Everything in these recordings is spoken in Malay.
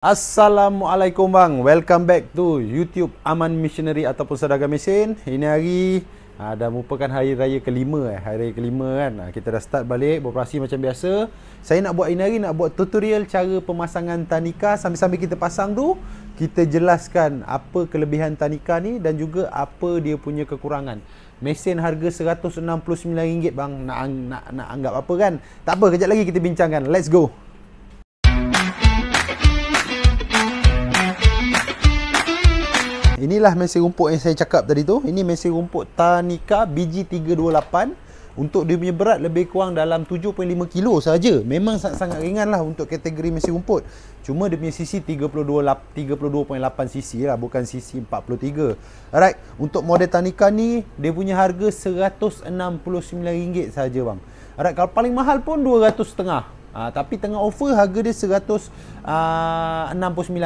Assalamualaikum bang, welcome back to YouTube Aman Missionary ataupun Saudagar Mesin. Ini hari dah merupakan hari raya kelima hari raya kelima kan. Kita dah start balik beroperasi macam biasa. Saya nak buat ini hari nak buat tutorial cara pemasangan tanika. Sambil-sambil kita pasang tu, kita jelaskan apa kelebihan tanika ni dan juga apa dia punya kekurangan. Mesin harga RM169 bang, nak anggap apa kan? Tak apa, kejap lagi kita bincangkan. Let's go. Inilah mesin rumput yang saya cakap tadi tu. Ini mesin rumput Tanika BG328. Untuk dia punya berat lebih kurang dalam 7.5 kilo saja. Memang sangat-sangat ringan lah untuk kategori mesin rumput. Cuma dia punya cc 32.8 cc lah, bukan cc 43. Alright, untuk model Tanika ni dia punya harga RM169 saja bang. Alright, kalau paling mahal pun 200.5. Tapi tengah offer harga dia 169.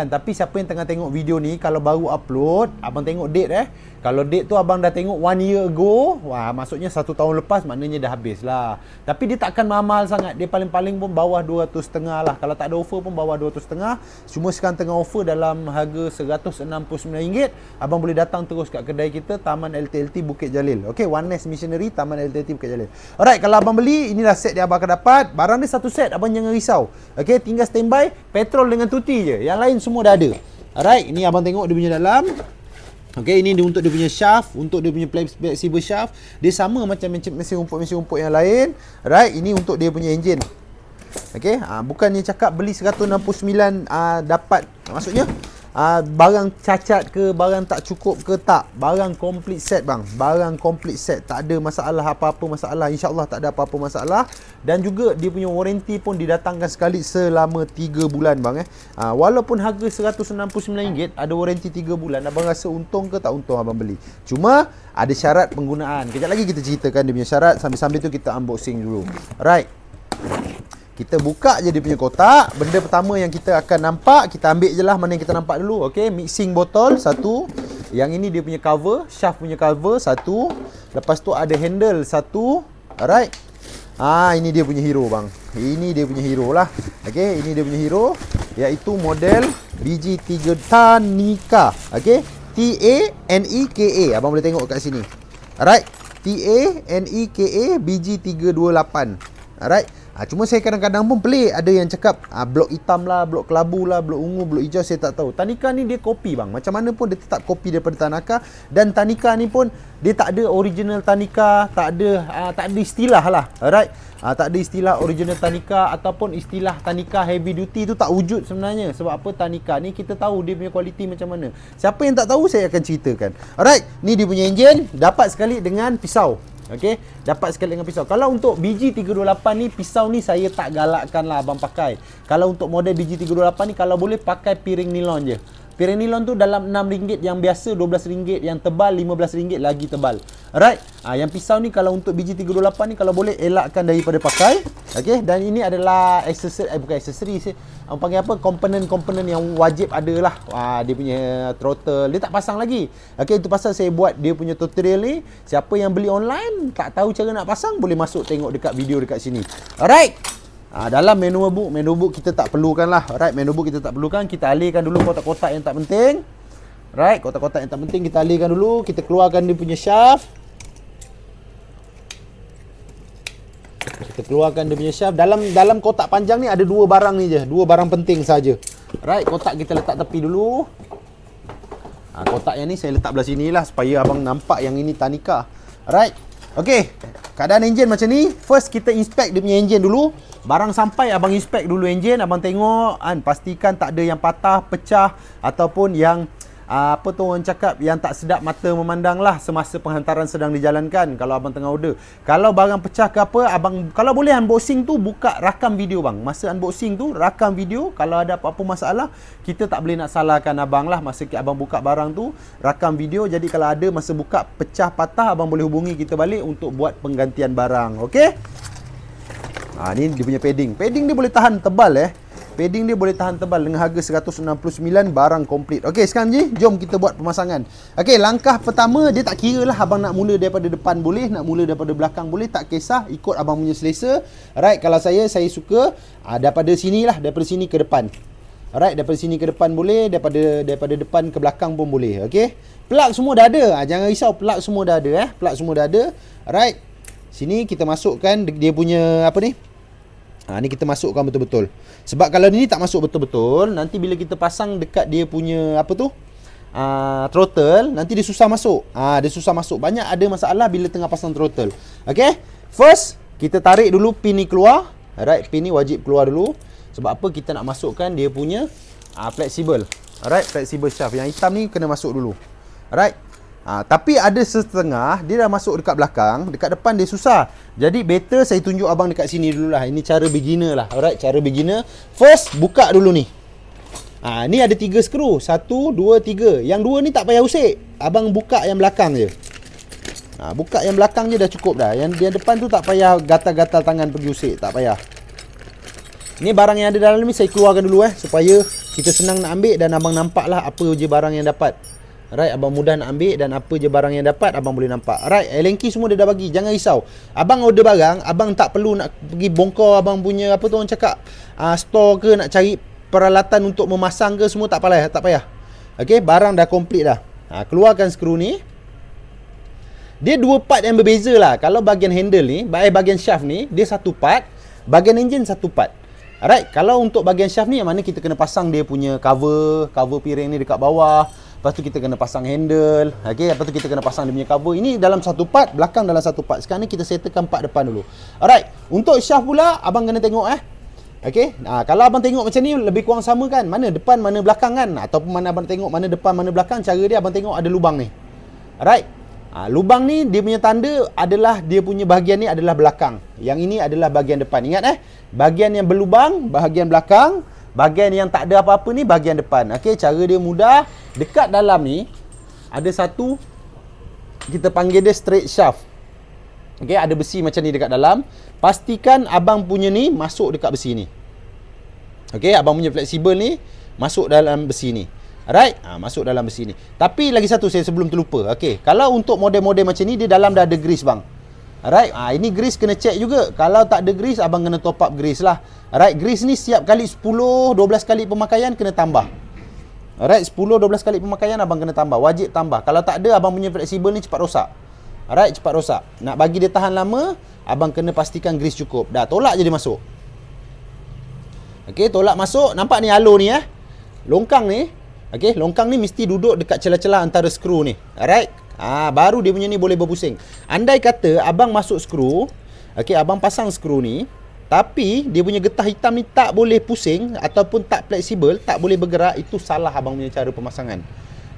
Tapi siapa yang tengah tengok video ni, kalau baru upload, abang tengok date kalau date tu abang dah tengok 1 year ago, wah maksudnya 1 tahun lepas, maknanya dah habis lah. Tapi dia takkan mahal sangat. Dia paling-paling pun bawah 200.5 lah. Kalau tak ada offer pun bawah 200.5. Cuma sekarang tengah offer dalam harga RM169. Abang boleh datang terus kat kedai kita, Taman LTLT Bukit Jalil. Okay, One Nest Missionary, Taman LTLT Bukit Jalil. Alright, kalau abang beli, inilah set yang abang akan dapat. Barang dia satu set, abang jangan risau. Okay, tinggal standby, petrol dengan tuti je. Yang lain semua dah ada. Alright, ini abang tengok dia punya dalam. Okay, ini dia untuk dia punya shaft, untuk dia punya flexible shaft. Dia sama macam mesin rumput yang lain. Right, ini untuk dia punya enjin. Okay, bukannya cakap beli 169 dapat, maksudnya barang cacat ke, barang tak cukup ke, tak. Barang complete set bang, barang complete set. Tak ada masalah, apa-apa masalah, InsyaAllah tak ada apa-apa masalah. Dan juga dia punya warranty pun didatangkan sekali selama 3 bulan bang. Walaupun harga RM169, ada warranty 3 bulan. Abang rasa untung ke tak untung abang beli? Cuma ada syarat penggunaan. Kejap lagi kita ceritakan dia punya syarat. Sambil-sambil tu kita unboxing dulu. Alright, kita buka je dia punya kotak. Benda pertama yang kita akan nampak, kita ambil je lah mana yang kita nampak dulu. Okay, mixing botol satu. Yang ini dia punya cover, shaft punya cover satu. Lepas tu ada handle satu. Alright, ini dia punya hero bang. Ini dia punya hero lah. Okay, ini dia punya hero, iaitu model BG3 Tanika. Okay, TANEKA. Abang boleh tengok kat sini. Alright, TANEKA BG328. Alright, cuma saya kadang-kadang pun pelik. Ada yang cakap blok hitam lah, blok kelabu lah, blok ungu, blok hijau, saya tak tahu. Tanika ni dia kopi bang. Macam mana pun dia tetap kopi daripada Tanika. Dan Tanika ni pun dia tak ada original Tanika, tak ada istilah lah. Alright, tak ada istilah original Tanika ataupun istilah Tanika heavy duty tu tak wujud sebenarnya. Sebab apa, Tanika ni kita tahu dia punya kualiti macam mana. Siapa yang tak tahu, saya akan ceritakan. Alright, ni dia punya enjin. Dapat sekali dengan pisau. Okey, dapat sekali dengan pisau. Kalau untuk BG328 ni, pisau ni saya tak galakkan lah abang pakai. Kalau untuk model BG328 ni, kalau boleh pakai piring nilon je. Piring nilon tu dalam RM6 yang biasa, RM12, yang tebal RM15 lagi tebal. Alright, yang pisau ni kalau untuk BG328 ni, kalau boleh elakkan daripada pakai. Okey, dan ini adalah aksesori, bukan aksesori, orang panggil apa, komponen-komponen yang wajib ada lah. Dia punya throttle, dia tak pasang lagi. Okey, itu pasal saya buat dia punya tutorial ni. Siapa yang beli online, tak tahu cara nak pasang, boleh masuk tengok dekat video dekat sini. Alright, dalam manual book kita tak perlukan lah. Alright, manual book kita tak perlukan. Kita alihkan dulu kotak-kotak yang tak penting. Alright, kotak-kotak yang tak penting kita alihkan dulu. Kita keluarkan dia punya shaft. Kita keluarkan dia punya shaft. Dalam kotak panjang ni ada 2 barang ni je. 2 barang penting saja. Alright, kotak kita letak tepi dulu. Kotak yang ni saya letak belah sini lah, supaya abang nampak yang ini Tanika. Alright, okey, keadaan enjin macam ni. First kita inspect dia punya enjin dulu. Barang sampai abang inspect dulu enjin. Abang tengok pastikan tak ada yang patah, pecah, ataupun yang apa tu orang cakap, yang tak sedap mata memandang lah semasa penghantaran sedang dijalankan kalau abang tengah order. Kalau barang pecah ke apa, abang kalau boleh unboxing tu rakam video bang. Masa unboxing tu rakam video. Kalau ada apa-apa masalah, kita tak boleh nak salahkan abang lah. Masa abang buka barang tu, rakam video. Jadi kalau ada masa buka pecah patah, abang boleh hubungi kita balik untuk buat penggantian barang. Okey, ni dia punya padding. Padding dia boleh tahan tebal Padding dia boleh tahan tebal dengan harga 169, barang komplit. Okey, sekarang je jom kita buat pemasangan. Okey, langkah pertama dia tak kira lah abang nak mula daripada depan boleh, nak mula daripada belakang boleh, tak kisah, ikut abang punya selesa. Alright, kalau saya suka daripada sini lah, daripada sini ke depan. Alright, daripada sini ke depan boleh, daripada depan ke belakang pun boleh. Okey. Plug semua dah ada. Jangan risau, plug semua dah ada Plug semua dah ada. Alright. Sini kita masukkan dia punya apa ni? Ni kita masukkan betul-betul. Sebab kalau ni tak masuk betul-betul, nanti bila kita pasang dekat dia punya apa tu? Throttle, nanti dia susah masuk. Dia susah masuk. Banyak ada masalah bila tengah pasang throttle. Okey. First, kita tarik dulu pin ni keluar. Alright, pin ni wajib keluar dulu. Sebab apa? Kita nak masukkan dia punya flexible. Alright, flexible shaft. Yang hitam ni kena masuk dulu. Alright. Tapi ada setengah dia dah masuk dekat belakang, dekat depan dia susah. Jadi better saya tunjuk abang dekat sini dululah. Ini cara beginner lah. Alright, cara beginner. First, buka dulu ni. Ni ada 3 skru. 1, 2, 3. Yang 2 ni tak payah usik. Abang buka yang belakang je. Buka yang belakang je dah cukup dah. Yang depan tu tak payah gatal-gatal tangan pergi usik. Tak payah. Ni barang yang ada dalam ni saya keluarkan dulu supaya kita senang nak ambil dan abang nampak lah apa je barang yang dapat. Alright, abang mudah nak ambil dan apa je barang yang dapat abang boleh nampak. Alright, Allen key semua dia dah bagi. Jangan risau. Abang order barang, abang tak perlu nak pergi bongkar abang punya apa tu orang cakap store ke, nak cari peralatan untuk memasang ke, semua tak payah. Okey, barang dah komplit dah. Keluarkan skru ni. Dia 2 part yang berbeza lah. Kalau bahagian handle ni, bahagian shaft ni, dia 1 part. Bahagian enjin 1 part. Alright, kalau untuk bahagian shaft ni yang mana kita kena pasang dia punya cover piring ni dekat bawah. Lepas tu kita kena pasang handle. Okey, lepas tu kita kena pasang dia punya cover. Ini dalam 1 part, belakang dalam 1 part. Sekarang ni kita settlekan part depan dulu. Alright, untuk shaft pula abang kena tengok Okey, kalau abang tengok macam ni lebih kurang sama kan? Mana depan, mana belakang kan? Ataupun mana abang tengok mana depan, mana belakang, cara dia abang tengok ada lubang ni. Alright. Lubang ni dia punya tanda adalah dia punya bahagian ni adalah belakang. Yang ini adalah bahagian depan. Ingat bahagian yang berlubang, bahagian belakang. Bahagian yang tak ada apa-apa ni bahagian depan. Okey, cara dia mudah. Dekat dalam ni ada satu, kita panggil dia straight shaft. Okey, ada besi macam ni dekat dalam. Pastikan abang punya ni masuk dekat besi ni. Okey, abang punya fleksibel ni masuk dalam besi ni. Alright, masuk dalam besi ni. Tapi lagi satu saya sebelum terlupa. Okey, kalau untuk model-model macam ni dia dalam dah ada grease bang. Alright, ini grease kena check juga. Kalau tak ada grease abang kena top up grease lah. Alright, grease ni siap kali 10, 12 kali pemakaian kena tambah. Alright, 10, 12 kali pemakaian abang kena tambah. Wajib tambah. Kalau tak ada abang punya fleksibel ni cepat rosak. Alright, cepat rosak. Nak bagi dia tahan lama, abang kena pastikan grease cukup. Dah, tolak je dia masuk. Okey, tolak masuk. Nampak ni alur ni longkang ni. Okey, longkang ni mesti duduk dekat celah-celah antara skru ni. Alright. Baru dia punya ni boleh berpusing. Andai kata abang masuk skru, okey, abang pasang skru ni, tapi dia punya getah hitam ni tak boleh pusing ataupun tak fleksibel, tak boleh bergerak, itu salah abang punya cara pemasangan.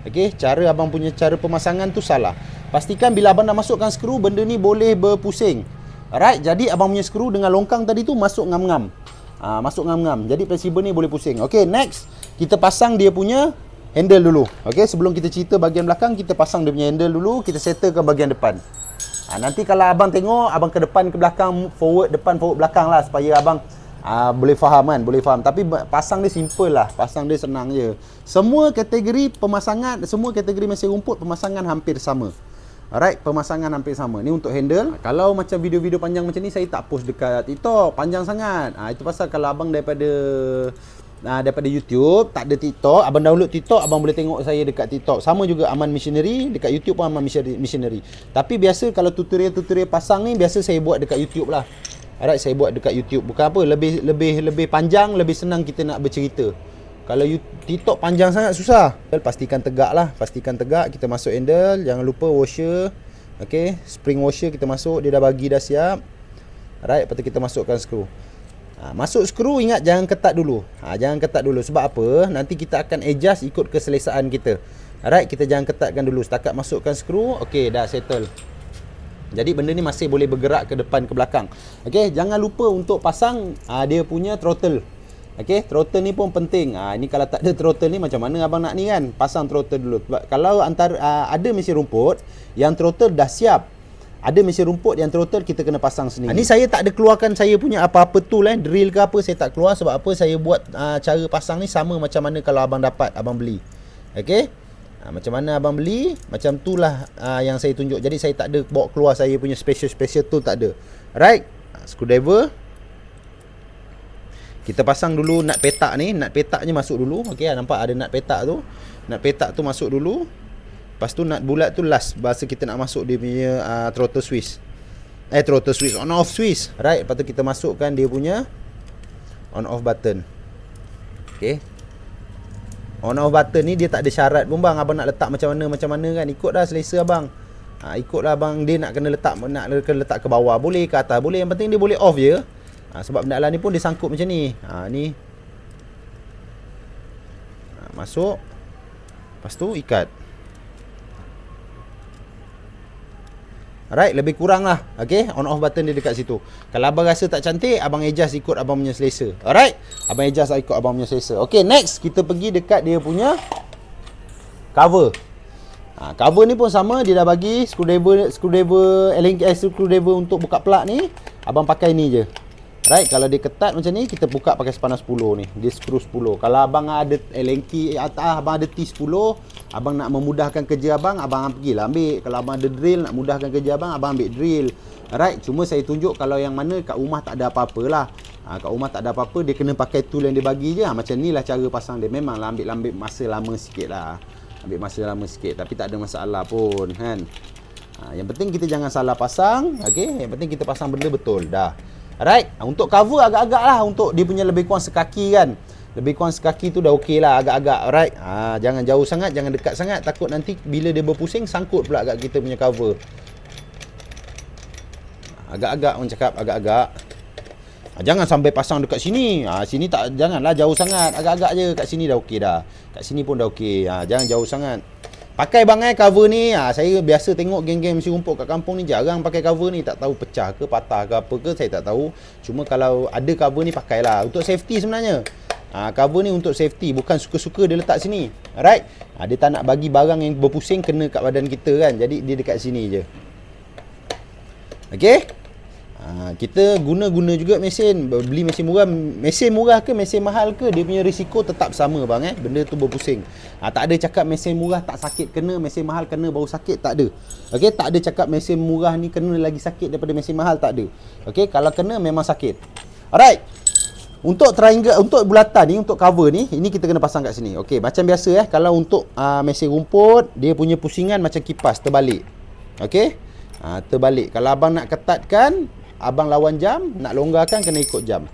Okey, abang punya cara pemasangan tu salah. Pastikan bila abang dah masukkan skru, benda ni boleh berpusing. Alright, jadi abang punya skru dengan longkang tadi tu masuk ngam-ngam. Masuk ngam-ngam. Jadi fleksibel ni boleh pusing. Okey, next kita pasang dia punya handle dulu. Okey, sebelum kita cerita bahagian belakang, kita pasang dia punya handle dulu, kita settlekan bahagian depan. Nanti kalau abang tengok, abang ke depan ke belakang, forward depan, forward belakang lah, supaya abang boleh faham kan, boleh faham. Tapi pasang dia simple lah, pasang dia senang je. Semua kategori pemasangan, semua kategori mesin rumput pemasangan hampir sama. Alright, pemasangan hampir sama. Ni untuk handle. Kalau macam video-video panjang macam ni saya tak post dekat TikTok, panjang sangat. Itu pasal kalau abang daripada YouTube, tak ada TikTok, abang download TikTok, abang boleh tengok saya dekat TikTok. Sama juga Aman Missionary, dekat YouTube pun Aman Missionary. Tapi biasa kalau tutorial pasang ni biasa saya buat dekat YouTube lah. Alright, saya buat dekat YouTube. Bukan apa, lebih panjang, lebih senang kita nak bercerita. Kalau TikTok panjang sangat susah. Pastikan tegak lah, pastikan tegak. Kita masuk handle, jangan lupa washer. Okey, spring washer kita masuk, dia dah bagi dah siap. Alright, lepas tu kita masukkan skru. Masuk skru, ingat jangan ketat dulu. Jangan ketat dulu. Sebab apa? Nanti kita akan adjust ikut keselesaan kita. Alright, kita jangan ketatkan dulu. Setakat masukkan skru, okey, dah settle. Jadi benda ni masih boleh bergerak ke depan ke belakang. Okey, jangan lupa untuk pasang dia punya throttle. Okey, throttle ni pun penting. Ini kalau tak ada throttle ni macam mana abang nak ni kan? Pasang throttle dulu. Kalau ada mesin rumput yang throttle dah siap, ada mesin rumput yang throttle kita kena pasang sendiri. Ni saya tak ada keluarkan saya punya apa-apa tool drill ke apa, saya tak keluar. Sebab apa? Saya buat cara pasang ni sama macam mana kalau abang dapat, abang beli. Okey, macam mana abang beli, macam tu lah yang saya tunjuk. Jadi saya tak ada bawa keluar saya punya special tool, tak ada. Alright, screwdriver. Kita pasang dulu nut petak ni. Nut petaknya masuk dulu. Okey, nampak ada nut petak tu. Nut petak tu masuk dulu. Lepas tu nut bulat tu last. Bahasa kita nak masuk dia punya throttle switch. Throttle switch, on off switch. Right, lepas tu kita masukkan dia punya on off button. Okey. On off button ni dia tak ada syarat pun bang. Abang nak letak macam mana kan. Ikut dah selesa abang. Ikutlah abang, dia nak kena letak ke bawah boleh, ke atas boleh. Yang penting dia boleh off je. Sebab benda ni pun dia sangkut macam ni. Ni. Masuk. Lepas tu ikat. Alright, lebih kurang lah. Okay, on off button dia dekat situ. Kalau abang rasa tak cantik, abang adjust ikut abang punya selesa. Alright, abang adjust ikut abang punya selesa. Okay, next kita pergi dekat dia punya cover. Cover ni pun sama, dia dah bagi screwdriver untuk buka plug ni. Abang pakai ni je. Right, kalau dia ketat macam ni, kita buka pakai sepanas 10 ni. Dia screw 10. Kalau abang ada Allen key atas, abang ada T10, abang nak memudahkan kerja abang pergilah ambil. Kalau abang ada drill, nak mudahkan kerja abang ambil drill. Alright, cuma saya tunjuk kalau yang mana kat rumah tak ada apa-apa lah. Kat rumah tak ada apa-apa, dia kena pakai tool yang dia bagi je. Macam ni lah cara pasang dia. Memanglah ambil masa lama sikit lah. Tapi tak ada masalah pun kan. Yang penting kita jangan salah pasang. Okay, yang penting kita pasang benda betul. Dah. Alright, untuk cover agak-agak lah. Untuk dia punya lebih kurang sekaki kan. Lebih kurang sekaki tu dah okey lah agak-agak. Alright, jangan jauh sangat, jangan dekat sangat. Takut nanti bila dia berpusing, sangkut pula kat kita punya cover. Agak-agak orang cakap, agak-agak. Jangan sampai pasang dekat sini. Sini tak, janganlah jauh sangat. Agak-agak je, kat sini dah okey dah. Kat sini pun dah okey. Jangan jauh sangat. Pakai bang cover ni. Saya biasa tengok geng-geng mesin rumput kat kampung ni jarang pakai cover ni. Tak tahu pecah ke, patah ke apa ke, saya tak tahu. Cuma kalau ada cover ni pakailah. Untuk safety sebenarnya. Cover ni untuk safety, bukan suka-suka dia letak sini. Alright. Dia tak nak bagi barang yang berpusing kena kat badan kita kan. Jadi dia dekat sini je. Okey. Kita guna juga mesin. Beli mesin murah ke mesin mahal ke, dia punya risiko tetap sama bang. Benda tu berpusing. Tak ada cakap mesin murah tak sakit kena, mesin mahal kena baru sakit, tak ada. Okey, tak ada cakap mesin murah ni kena lagi sakit daripada mesin mahal, tak ada. Okey, kalau kena memang sakit. Alright. Untuk triangle, untuk bulatan ni, untuk cover ni, ini kita kena pasang kat sini. Okey, macam biasa kalau untuk mesin rumput, dia punya pusingan macam kipas terbalik. Okey? Terbalik. Kalau abang nak ketatkan, abang lawan jam, nak longgarkan kena ikut jam.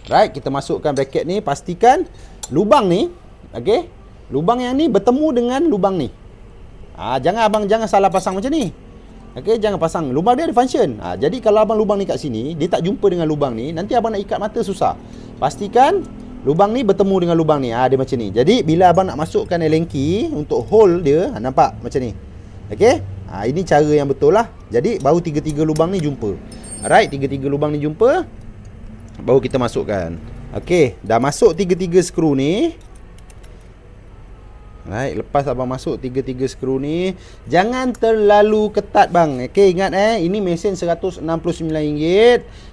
Right, kita masukkan bracket ni, pastikan lubang ni, okey, lubang yang ni bertemu dengan lubang ni. Jangan salah pasang macam ni. Okey, jangan pasang. Lubang dia ada function. Jadi kalau abang lubang ni kat sini, dia tak jumpa dengan lubang ni, nanti abang nak ikat mata susah. Pastikan lubang ni bertemu dengan lubang ni. Dia macam ni. Jadi bila abang nak masukkan Allen key untuk hold dia, nampak macam ni. Okey? Ini cara yang betul lah. Jadi baru 3-3 lubang ni jumpa. Alright, 3-3 lubang ni jumpa, baru kita masukkan. Okey, dah masuk 3-3 skru ni. Alright, lepas abang masuk 3-3 skru ni, jangan terlalu ketat bang. Okey, ingat ini mesin RM169.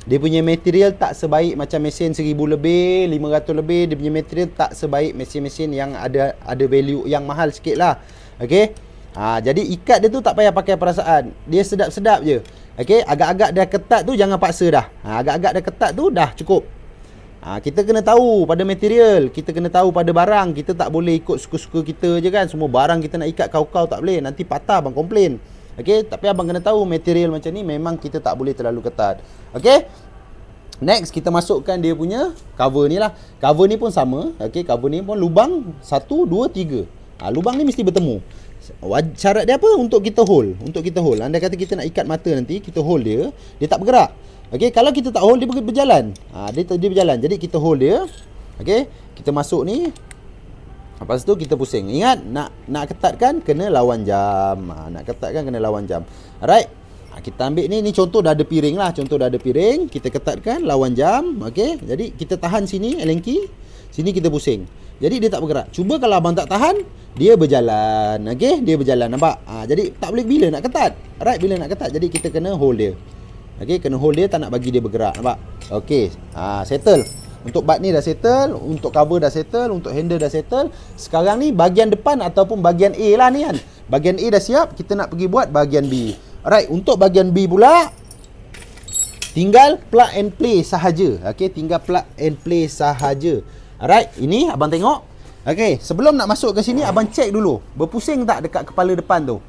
Dia punya material tak sebaik macam mesin 1000 lebih, 500 lebih. Dia punya material tak sebaik mesin-mesin yang ada value yang mahal sikit lah. Okey. Jadi ikat dia tu tak payah pakai perasaan. Dia sedap-sedap je. Okey, agak-agak dah ketat tu jangan paksa dah. Agak-agak dah ketat tu dah cukup. Kita kena tahu pada material, kita kena tahu pada barang. Kita tak boleh ikut suka-suka kita je kan. Semua barang kita nak ikat kau-kau tak boleh. Nanti patah abang komplain. Okey, tapi abang kena tahu material macam ni memang kita tak boleh terlalu ketat. Okey. Next kita masukkan dia punya cover ni lah. Cover ni pun sama. Okey, cover ni pun lubang 1 2 3. Lubang ni mesti bertemu. Syarat dia apa? Untuk kita hold. Andai kata kita nak ikat mata nanti, kita hold dia, dia tak bergerak. Okey, kalau kita tak hold, dia berjalan. Dia berjalan. Jadi kita hold dia. Okey, kita masuk ni. Lepas tu kita pusing. Ingat, nak ketatkan kena lawan jam. Alright. Kita ambil ni contoh dah ada piring lah. Kita ketatkan lawan jam. Okey, jadi kita tahan sini Allen key. Sini kita pusing. Jadi dia tak bergerak. Cuba kalau abang tak tahan, dia berjalan. Okey, dia berjalan. Nampak? Jadi tak boleh bila nak ketat. Alright, bila nak ketat. Jadi kita kena hold dia. Okey, kena hold dia, tak nak bagi dia bergerak. Nampak? Okey. Settle. Untuk bat ni dah settle, untuk cover dah settle, untuk handle dah settle. Sekarang ni bahagian depan ataupun bahagian A lah ni kan. Bahagian A dah siap, kita nak pergi buat bahagian B. Alright, untuk bahagian B pula, Tinggal plug and play sahaja. Okey, tinggal plug and play sahaja. Alright, ini abang tengok. Okey, sebelum nak masuk ke sini abang cek dulu, berpusing tak dekat kepala depan tu.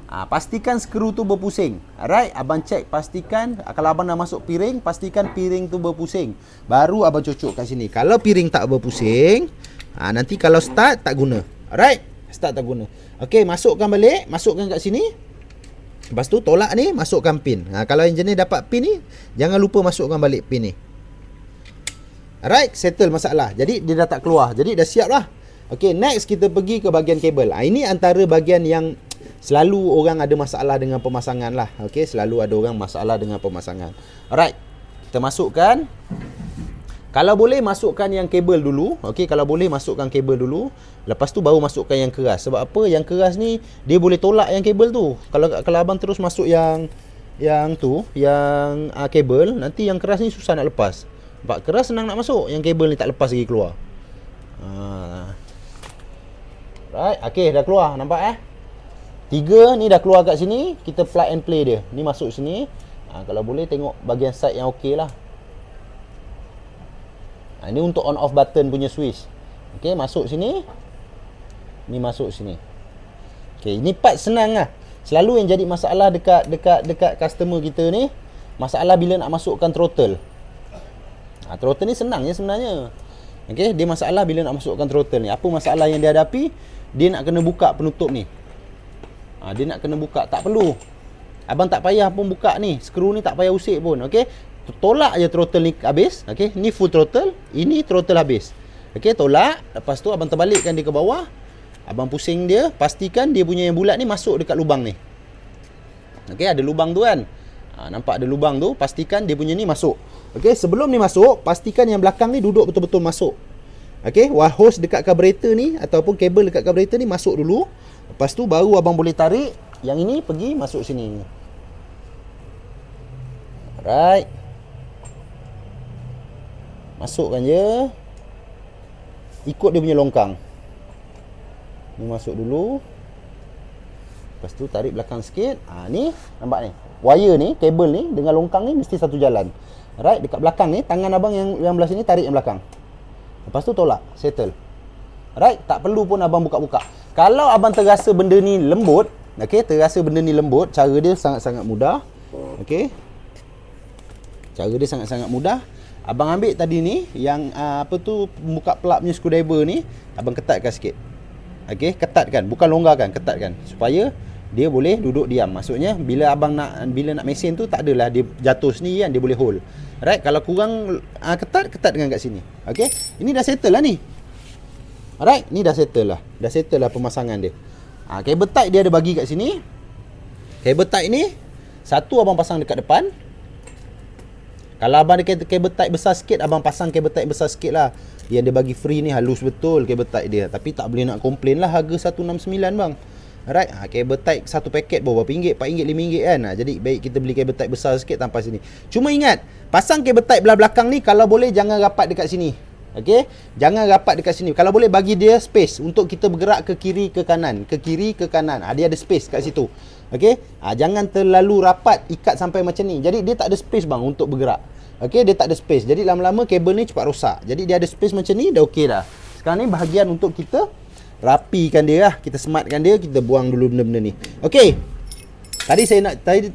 Pastikan skru tu berpusing. Alright, abang cek, pastikan kalau abang dah masuk piring, pastikan piring tu berpusing. Baru abang cocok kat sini. Kalau piring tak berpusing, nanti kalau start tak guna. Alright, start tak guna. Okey, masukkan balik, masukkan kat sini. Lepas tu tolak ni, masukkan pin. Kalau yang jenis dapat pin ni, jangan lupa masukkan balik pin ni. Alright, settle masalah. Jadi dia dah tak keluar. Jadi dah siap lah. Okay, next kita pergi ke bahagian kabel. Ini antara bahagian yang selalu orang ada masalah dengan pemasangan lah. Okay, selalu ada orang masalah dengan pemasangan. Alright, kita masukkan. Kalau boleh masukkan yang kabel dulu. Okey, kalau boleh masukkan kabel dulu. Lepas tu baru masukkan yang keras. Sebab apa? Yang keras ni dia boleh tolak yang kabel tu. Kalau abang terus masuk yang kabel, nanti yang keras ni susah nak lepas. Sebab keras senang nak masuk, yang kabel ni tak lepas lagi keluar. Right, okey, dah keluar, nampak 3 ni dah keluar kat sini. Kita plug and play dia. Ni masuk sini. Kalau boleh tengok bahagian side yang okey lah. Ini untuk on off button punya switch. Okey, masuk sini. Ni masuk sini. Okey, ini part senang lah. Selalu yang jadi masalah dekat customer kita ni, masalah bila nak masukkan throttle. Throttle ni senang je sebenarnya. Okey, dia masalah bila nak masukkan throttle ni. Apa masalah yang dia hadapi? Dia nak kena buka penutup ni. Dia nak kena buka, tak perlu. Abang tak payah pun buka ni. Skru ni tak payah usik pun. Okey. Tolak je throttle ni habis. Okey, ni full throttle, ini throttle habis. Okey, tolak, lepas tu abang terbalikkan dia ke bawah. Abang pusing dia, pastikan dia punya yang bulat ni masuk dekat lubang ni. Okey, ada lubang tu kan? Nampak ada lubang tu, pastikan dia punya ni masuk. Okey, sebelum ni masuk, pastikan yang belakang ni duduk betul-betul masuk. Okey, hose dekat carburetor ni ataupun kabel dekat carburetor ni masuk dulu. Lepas tu baru abang boleh tarik yang ini pergi masuk sini. Alright. Masukkan je. Ikut dia punya longkang. Ni masuk dulu. Lepas tu tarik belakang sikit. Ni nampak ni. Wire ni, kabel ni dengan longkang ni mesti satu jalan. Alright, dekat belakang ni tangan abang yang belah sini tarik yang belakang. Lepas tu tolak, settle. Alright, tak perlu pun abang buka-buka. Kalau abang terasa benda ni lembut, okey, terasa benda ni lembut, cara dia sangat-sangat mudah. Okey. Cara dia sangat-sangat mudah. Abang ambil tadi ni yang buka plug punya screwdriver ni, abang ketatkan sikit. Okey, ketatkan, bukan longgarkan, ketatkan supaya dia boleh duduk diam. Maksudnya bila nak mesin tu tak adalah dia jatuh sendiri kan, dia boleh hold. Alright, kalau kurang ketat dengan kat sini. Okey, ini dah settle lah ni. Alright, ni dah settle lah. Dah settle lah pemasangan dia. Cable tie dia ada bagi kat sini. Cable tie ni satu abang pasang dekat depan. Kalau abang ada cable tie besar sikit, abang pasang cable tie besar sikit lah. Yang dia bagi free ni halus betul cable tie dia. Tapi tak boleh nak komplain lah harga 169 bang. Alright, cable tie satu paket berapa ringgit, RM4, RM5 kan. Jadi baik kita beli cable tie besar sikit tanpa sini. Cuma ingat, pasang cable tie belah belakang ni kalau boleh jangan rapat dekat sini. Okey, jangan rapat dekat sini. Kalau boleh bagi dia space untuk kita bergerak ke kiri ke kanan, ke kiri ke kanan. Dia ada space kat situ. Okey, jangan terlalu rapat ikat sampai macam ni. Jadi dia tak ada space bang untuk bergerak. Okey, dia tak ada space. Jadi lama-lama kabel ni cepat rosak. Jadi dia ada space macam ni dah okey dah. Sekarang ni bahagian untuk kita rapikan dia lah. Kita sematkan dia, kita buang dulu benda-benda ni. Okey. Tadi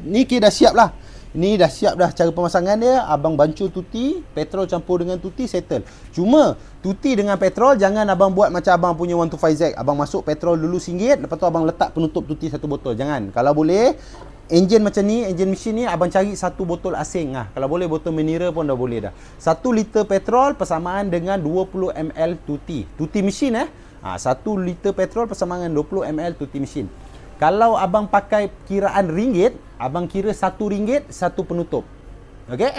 ni kita dah siap lah. Ni dah siap dah cara pemasangan dia. Abang bancuh tuti, petrol campur dengan tuti, settle. Cuma tuti dengan petrol jangan abang buat macam abang punya 125Z. Abang masuk petrol dulu RM1, lepas tu abang letak penutup tuti satu botol. Jangan. Kalau boleh, enjin macam ni, enjin mesin ni abang cari satu botol asing lah. Kalau boleh botol mineral pun dah boleh dah. 1 liter petrol persamaan dengan 20 ml tuti. Tuti mesin 1 liter petrol persamaan dengan 20 ml tuti mesin. Kalau abang pakai kiraan ringgit, abang kira RM1 satu penutup. Okey?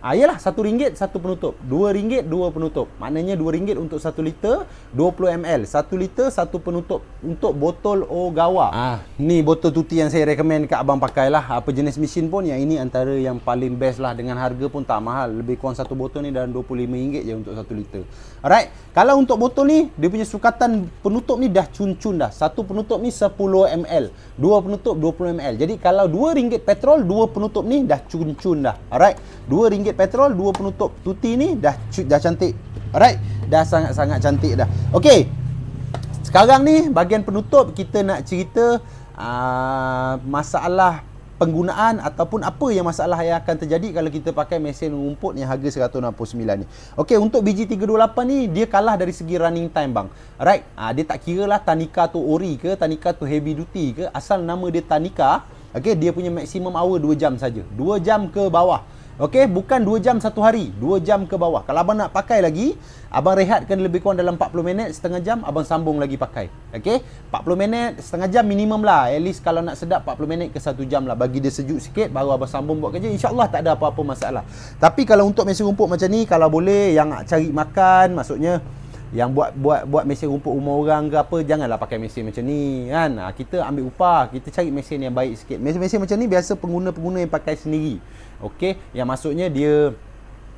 Yalah, RM1 satu penutup, RM2 dua penutup. Maknanya RM2 untuk 1 liter 20 ml. 1 liter satu penutup untuk botol Ogawa. Ni botol tuti yang saya recommend kat abang pakai lah. Apa jenis mesin pun, yang ini antara yang paling best lah. Dengan harga pun tak mahal. Lebih kurang satu botol ni dalam RM25 je untuk 1 liter. Alright, kalau untuk botol ni, dia punya sukatan penutup ni dah cun-cun dah. Satu penutup ni 10 ml, dua penutup 20 ml. Jadi kalau RM2 petrol, dua penutup ni dah cun-cun dah. Alright, RM2 petrol, dua penutup tuti ni dah cantik. Alright, dah sangat-sangat cantik dah. Okey, sekarang ni bahagian penutup kita nak cerita masalah penggunaan ataupun apa yang masalah yang akan terjadi kalau kita pakai mesin rumput yang harga RM169 ni. Okey, untuk BG328 ni dia kalah dari segi running time bang. Alright, dia tak kira lah Tanika tu ori ke, Tanika tu heavy duty ke, asal nama dia Tanika. Okey, dia punya maximum hour 2 jam saja. 2 jam ke bawah. Okey, bukan 2 jam satu hari, 2 jam ke bawah. Kalau abang nak pakai lagi, abang rehatkan lebih kurang dalam 40 minit, setengah jam, abang sambung lagi pakai. Okey, 40 minit, setengah jam minimum lah. At least kalau nak sedap 40 minit ke 1 jam lah. Bagi dia sejuk sikit, baru abang sambung buat kerja. InsyaAllah tak ada apa-apa masalah. Tapi kalau untuk mesin rumput macam ni, kalau boleh yang nak cari makan, maksudnya yang buat mesin rumput rumah orang ke apa, janganlah pakai mesin macam ni kan. Kita ambil upah, kita cari mesin yang baik sikit. Mesin macam ni biasa pengguna-pengguna yang pakai sendiri. Okey, yang maksudnya dia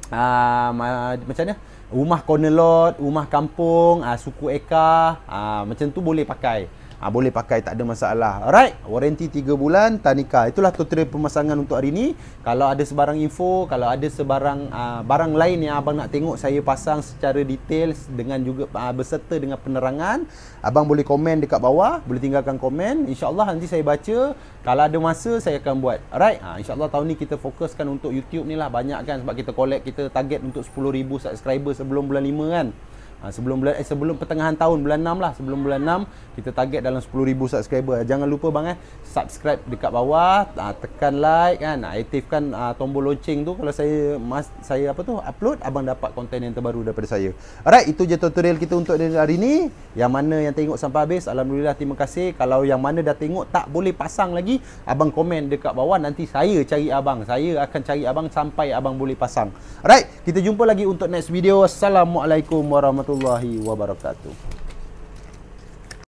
macam mana? Rumah corner lot, rumah kampung, suku eka, macam tu boleh pakai. Boleh pakai, tak ada masalah. Alright, warranty 3 bulan Tanika. Itulah tutorial pemasangan untuk hari ni. Kalau ada sebarang info, kalau ada sebarang barang lain yang abang nak tengok saya pasang secara detail dengan juga berserta dengan penerangan, abang boleh komen dekat bawah, boleh tinggalkan komen. InsyaAllah nanti saya baca. Kalau ada masa saya akan buat. Alright, InsyaAllah tahun ni kita fokuskan untuk YouTube ni lah banyak kan, sebab kita collect, kita target untuk 10,000 subscriber sebelum bulan 5 kan. Sebelum pertengahan tahun, bulan 6 lah. Sebelum bulan 6 kita target dalam 10,000 subscriber. Jangan lupa bang subscribe dekat bawah, tekan like kan, aktifkan tombol lonceng tu. Kalau saya upload, abang dapat konten yang terbaru daripada saya. Alright, itu je tutorial kita untuk hari ni. Yang mana yang tengok sampai habis, alhamdulillah, terima kasih. Kalau yang mana dah tengok tak boleh pasang lagi, abang komen dekat bawah, nanti saya cari abang. Saya akan cari abang sampai abang boleh pasang. Alright, kita jumpa lagi untuk next video. Assalamualaikum warahmatullahi wabarakatuh.